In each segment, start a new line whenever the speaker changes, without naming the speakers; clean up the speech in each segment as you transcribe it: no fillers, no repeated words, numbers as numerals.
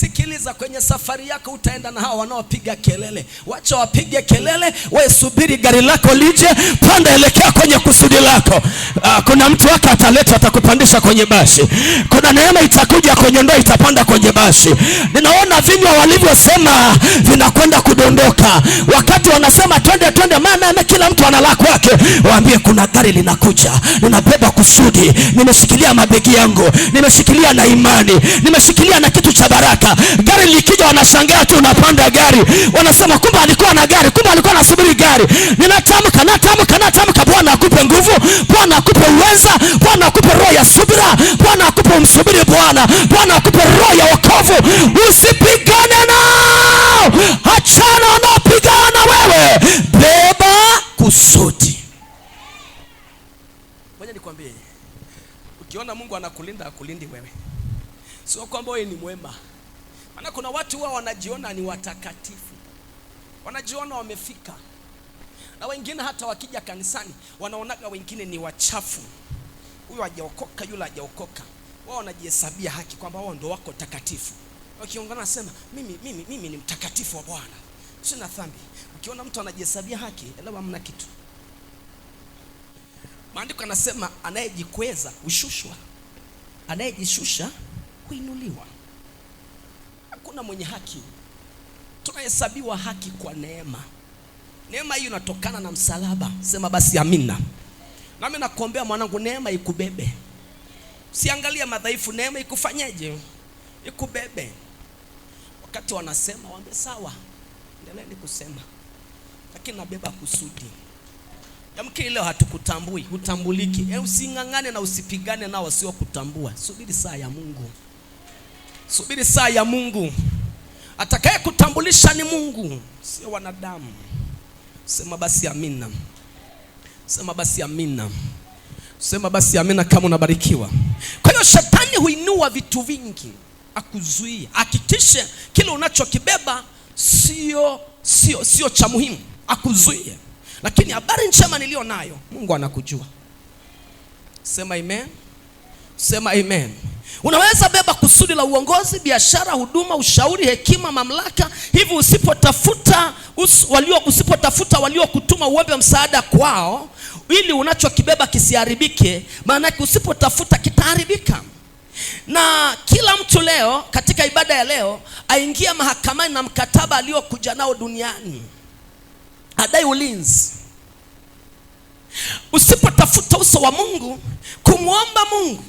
Sikiliza, kwenye safari yako utaenda na hao wanaopiga kelele. Wacha wapige kelele, wewe subiri gari lako lije, panda, elekea kwenye kusudi lako. Kuna mtu wake ataleta, atakupandisha kwenye basi. Kuna neema itakuja kwenye ndoa, itapanda kwenye basi. Ninaona vinywa walivyosema vinakwenda kudondoka. Wakati wanasema twende mama, kila mtu ana la kwake. Waambie kuna gari linakuja, ninabeba kusudi, nimeshikilia mabegi yangu, nimeshikilia na imani, nimeshikilia na kitu cha baraka. Gari likija wanashangaa tu, unapanda gari, wanasema kumbe alikuwa na gari, kumbe alikuwa anasubiri gari. Ninatamka Bwana akupe nguvu, Bwana akupe uweza, Bwana akupe roho ya subira, Bwana akupe umsubiri Bwana, Bwana akupe roho ya wokovu. Usipigane nao, achana wanaopigana wewe, beba kusudi. Ngoja nikwambie, ukiona Mungu anakulinda, akulindi wewe, sio kwamba wewe ni mwema. Maana kuna watu wao wanajiona ni watakatifu, wanajiona wamefika, na wengine hata wakija kanisani wanaonaga wengine ni wachafu. Huyu hajaokoka, yule hajaokoka, wao wanajihesabia haki kwamba wao ndio wako takatifu. Wakiongana nasema mimi ni mtakatifu wa Bwana, sina dhambi. Ukiona mtu anajihesabia haki, elewa hamna kitu. Maandiko yanasema anayejikweza hushushwa, anayejishusha huinuliwa. Hakuna mwenye haki, tunahesabiwa haki kwa neema. Neema hiyo inatokana na msalaba. Sema basi amina. Nami nakuombea mwanangu, neema ikubebe. Usiangalie madhaifu, neema ikufanyeje? Ikubebe. Wakati wanasema waambie sawa, endeleeni kusema, lakini nabeba kusudi. Yamkini leo hatukutambui, hutambuliki. Usingangane na usipigane nao wasio kutambua. Subiri saa ya Mungu. Subiri saa ya Mungu. Atakaye kutambulisha ni Mungu, sio wanadamu. Sema basi amina. Sema basi amina. Sema basi amina kama unabarikiwa. Kwa hiyo shetani huinua vitu vingi akuzuia. Hakikishe kile unachokibeba sio cha muhimu, akuzuie. Lakini habari njema nilio nayo, Mungu anakujua. Sema amen. Sema amen. Unaweza beba kusudi la uongozi, biashara, huduma, ushauri, hekima, mamlaka. Hivi usipotafuta waliokutuma uombe msaada kwao ili unachokibeba kisiharibike, maana usipotafuta kitaharibika. Na kila mtu leo katika ibada ya leo aingia mahakamani na mkataba aliokuja nao duniani, adai ulinzi. Usipotafuta uso wa Mungu, kumwomba Mungu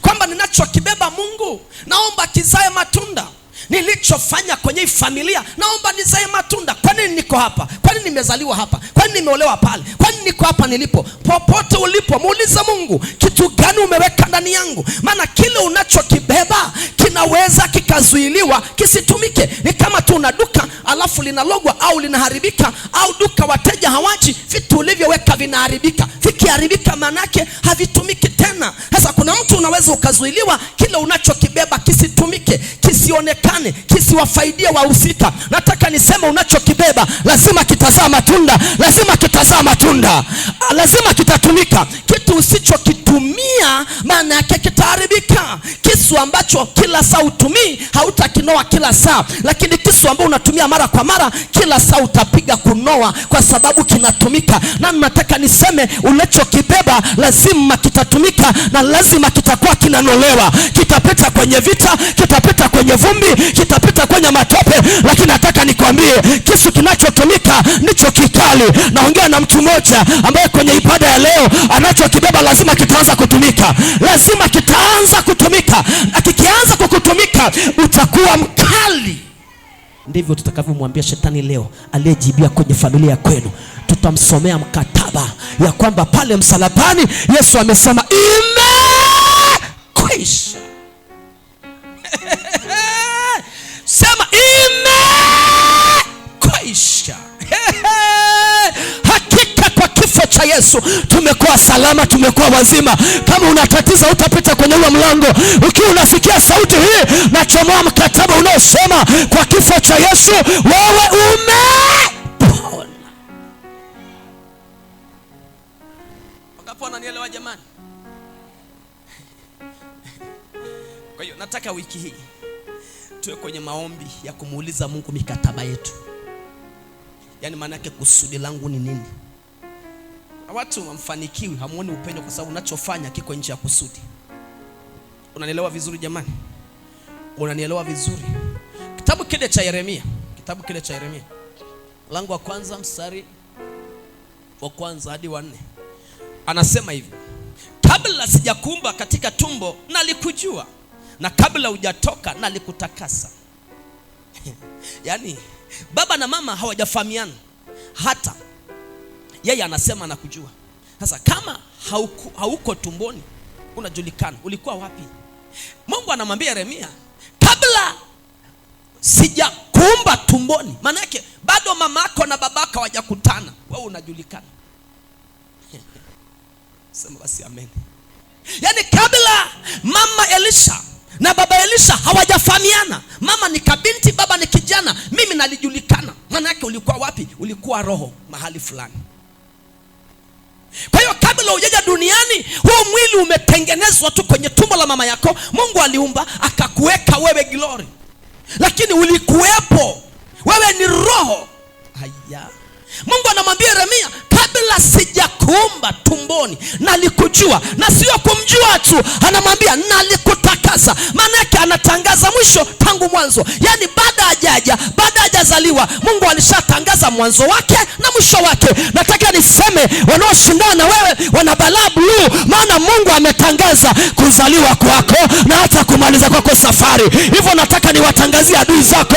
kwamba ninachokibeba Mungu, naomba kizae matunda. Nilichofanya kwenye familia, naomba nizae matunda. Kwa nini niko hapa? Kwa nini nimezaliwa hapa? Kwa nini nimeolewa pale? Kwa nini niko hapa nilipo? Popote ulipo, muulize Mungu, kitu gani umeweka ndani yangu? Maana kile unachokibeba kinaweza kikazuiliwa kisitumike. Ni kama tu una duka alafu linalogwa au linaharibika, au duka wateja hawaji, vitu ulivyoweka vinaharibika. Vikiharibika manake havitumiki tena. Sasa kuna mtu unaweza ukazuiliwa kile unachokibeba kisitumike, kisionekane, kisiwafaidie wahusika. Nataka niseme unachokibeba lazima kitazaa matunda, lazima kitazaa matunda, lazima kitatumika. Kitu usichokitumia maana yake kitaharibika. Kisu ambacho kila saa utumii hautakinoa kila saa, lakini kisu ambao unatumia mara kwa mara kila saa utapiga kunoa, kwa sababu kinatumika. Na nataka niseme unachokibeba lazima kitatumika, na lazima kitakuwa kinanolewa. Kitapita kwenye vita, kitapita kwenye vumbi, kitapita kwenye matope, lakini nataka nikwambie kisu kinachotumika ndicho kikali. Naongea na mtu mmoja ambaye kwenye ibada ya leo anachokibeba lazima kitaanza kutumika. Lazima kitaanza kutumika, na kikianza kukutumika utakuwa mkali. Ndivyo tutakavyomwambia shetani leo aliyejibia kwenye familia kwenu. Tutamsomea mkataba ya kwamba pale msalabani Yesu amesema imekwisha. Sema imekwisha. Hakika kwa kifo cha Yesu tumekuwa salama, tumekuwa wazima. Kama unatatiza utapita kwenye ule mlango. Ukiwa unasikia sauti hii, nachomoa mkataba unaosema kwa kifo cha Yesu wewe umepona. Wakapona, nielewa jamani? Kwa hiyo nataka wiki hii tuwe kwenye maombi ya kumuuliza Mungu mikataba yetu. Yaani maana yake kusudi langu ni nini? Watu wamfanikiwi, hamuoni upendo kwa sababu unachofanya kiko nje ya kusudi. Unanielewa vizuri jamani? Unanielewa vizuri? Kitabu kile cha Yeremia, mlango wa kwanza mstari wa kwanza hadi wa 4. Anasema hivi: kabla sijakuumba katika tumbo nalikujua, na kabla hujatoka nalikutakasa. Yaani baba na mama hawajafahamiana, hata yeye anasema nakujua. Sasa kama hauko tumboni unajulikana, ulikuwa wapi? Mungu anamwambia Yeremia, kabla sijakuumba tumboni, maana yake bado mamako na babako hawajakutana, wewe unajulikana. Sema basi amen. Yaani kabla mama Elisha na baba Elisha hawajafahamiana, mama ni kabinti, baba ni kijana, mimi nalijulikana. Maana yake ulikuwa wapi? Ulikuwa roho mahali fulani. Kwa hiyo kabla hujaja duniani, huu mwili umetengenezwa tu kwenye tumbo la mama yako. Mungu aliumba akakuweka wewe glory, lakini ulikuwepo, wewe ni roho. Haya, Mungu anamwambia Yeremia, kabla sijakuumba tumboni nalikujua. Na sio kumjua tu, anamwambia nalikutakasa. Maana yake anatangaza mwisho tangu mwanzo. Yaani baada hajazaliwa, Mungu alishatangaza mwanzo wake na mwisho wake. Nataka niseme wanaoshindana na wewe wana balaa blue, maana Mungu ametangaza kuzaliwa kwako na hata kumaliza kwako safari. Hivyo nataka niwatangazie adui zako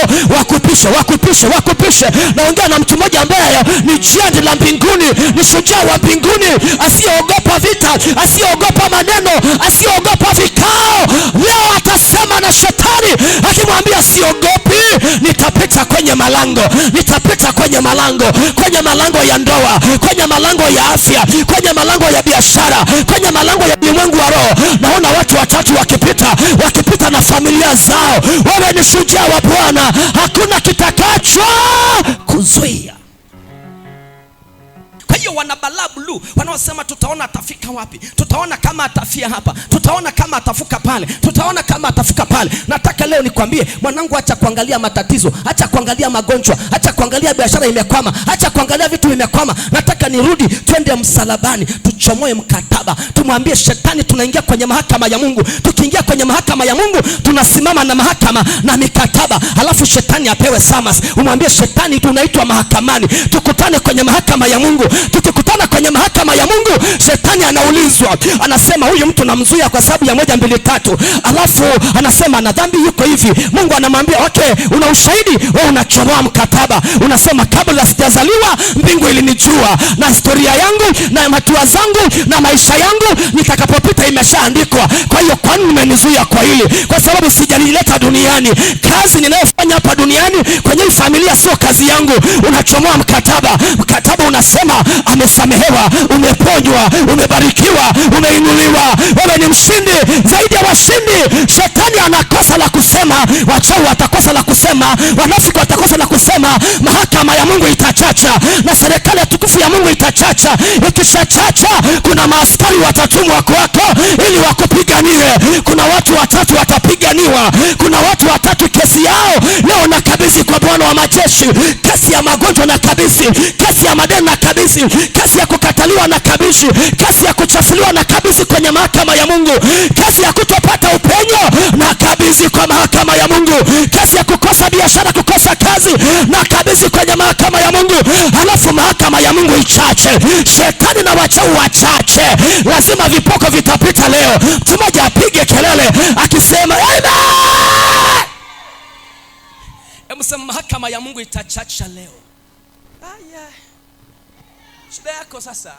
wakupishe. Naongea na mtu mmoja ambaye ni jandi la mbinguni, ni shujaa wa mbinguni, asiyeogopa vita, asiyeogopa maneno, asiyeogopa vikao. Leo atasema na shetani akimwambia siogopi, nitapita kwenye malango ya ndoa, kwenye malango ya afya, kwenye malango ya biashara, kwenye malango ya ulimwengu wa roho. Naona watu watatu wakipita na familia zao. Wewe ni shujaa wa Bwana, hakuna kitakacho kuzuia. Wana balaa blue, wanaosema tutaona atafika wapi, tutaona kama atafia hapa, tutaona kama atafuka pale, tutaona kama atafuka pale. Nataka leo nikwambie mwanangu, acha kuangalia matatizo, acha kuangalia magonjwa, acha kuangalia biashara imekwama, acha kuangalia vitu vimekwama. Nataka nirudi, twende msalabani, tuchomoe mkataba, tumwambie shetani tunaingia kwenye mahakama ya Mungu. Tukiingia kwenye mahakama ya Mungu, tunasimama na mahakama na mikataba. Halafu shetani apewe summons. Umwambie shetani tunaitwa mahakamani, tukutane kwenye mahakama ya Mungu. Tukikutana kwenye mahakama ya Mungu, shetani anaulizwa, anasema huyu mtu namzuia kwa sababu ya 1 2 3. Alafu anasema na dhambi yuko hivi. Mungu anamwambia okay, una ushahidi? Wewe unachomoa mkataba, unasema kabla sijazaliwa mbingu ilinijua, na historia yangu na hatua zangu na maisha yangu nitakapopita imeshaandikwa. Kwa hiyo kwa nini umenizuia kwa hili? Kwa sababu sijalileta duniani. Kazi ninayofanya hapa duniani kwenye familia sio kazi yangu. Unachomoa mkataba unasema amesamehewa, umeponywa, umebarikiwa, umeinuliwa. Wewe ni mshindi zaidi ya washindi. Shetani anakosa la kusema, wachawi watakosa la kusema, wanafiki watakosa la kusema. Mahakama ya Mungu itachacha na serikali ya tukufu ya Mungu itachacha. Ikishachacha, kuna maaskari watatumwa kwako ili wakupiganie. Kuna watu watatu watapiganiwa. Kuna watu watatu kesi yao leo nakabidhi kwa Bwana wa majeshi. Kesi ya magonjwa nakabidhi, kesi ya madeni nakabidhi, kesi ya kukataliwa nakabidhi, kesi ya kuchafuliwa nakabidhi kwenye mahakama ya Mungu, kesi ya kutopata upenyo nakabidhi kwa mahakama ya Mungu, kesi ya kukosa biashara, kukosa kazi nakabidhi kwenye mahakama ya Mungu. Halafu mahakama ya Mungu ichache, shetani na wachawi wachache. Lazima vipoko vitapita leo. Mtu mmoja apige kelele akisema amen. Hebu sema mahakama ya Mungu itachacha leo. Shida yako sasa,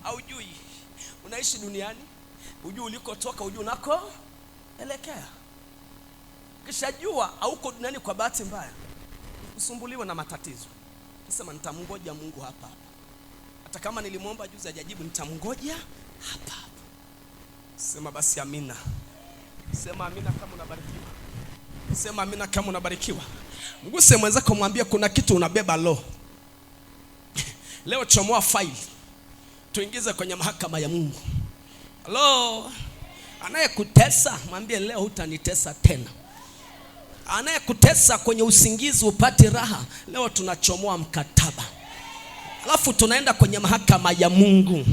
haujui unaishi duniani, hujui ulikotoka, hujui unako elekea. Kishajua hauko duniani kwa bahati mbaya, usumbuliwe na matatizo. Sema nitamngoja Mungu hapa. Hata kama nilimwomba juzi hajajibu, nitamngoja hapa. Sema basi amina. Sema amina kama unabarikiwa. Sema amina kama unabarikiwa. Mguse mwenzako, mwambie kuna kitu unabeba leo chomoa faili, tuingize kwenye mahakama ya Mungu. Hello, anayekutesa mwambie leo hutanitesa tena. Anayekutesa kwenye usingizi upate raha, leo tunachomoa mkataba. Alafu tunaenda kwenye mahakama ya Mungu.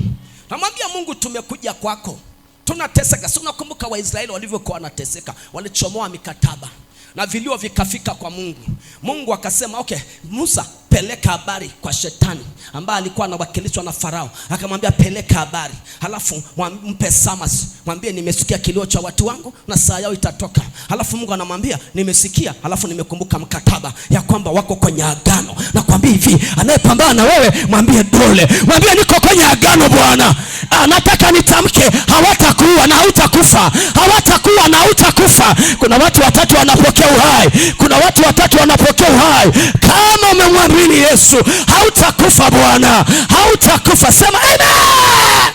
Namwambia Mungu, tumekuja kwako, tunateseka. Si unakumbuka Waisraeli walivyokuwa wanateseka? Walichomoa mikataba na vilio vikafika kwa Mungu. Mungu akasema, okay, Musa, peleka habari kwa Shetani ambaye alikuwa anawakilishwa na Farao. Akamwambia, peleka habari, halafu mpe Samas, mwambie nimesikia kilio cha watu wangu na saa yao itatoka. Halafu Mungu anamwambia, nimesikia, halafu nimekumbuka mkataba ya kwamba wako kwenye agano. Na kwambia hivi, anayepambana na wewe mwambie dole, mwambie niko kwenye agano Bwana. Nataka nitamke, hawatakuwa na hautakufa, hawatakuwa na hautakufa. Kuna watu watatu wanapokea uhai, kuna watu watatu wanapokea uhai. Kama umemwamini Yesu, hautakufa Bwana, hautakufa. Sema amen.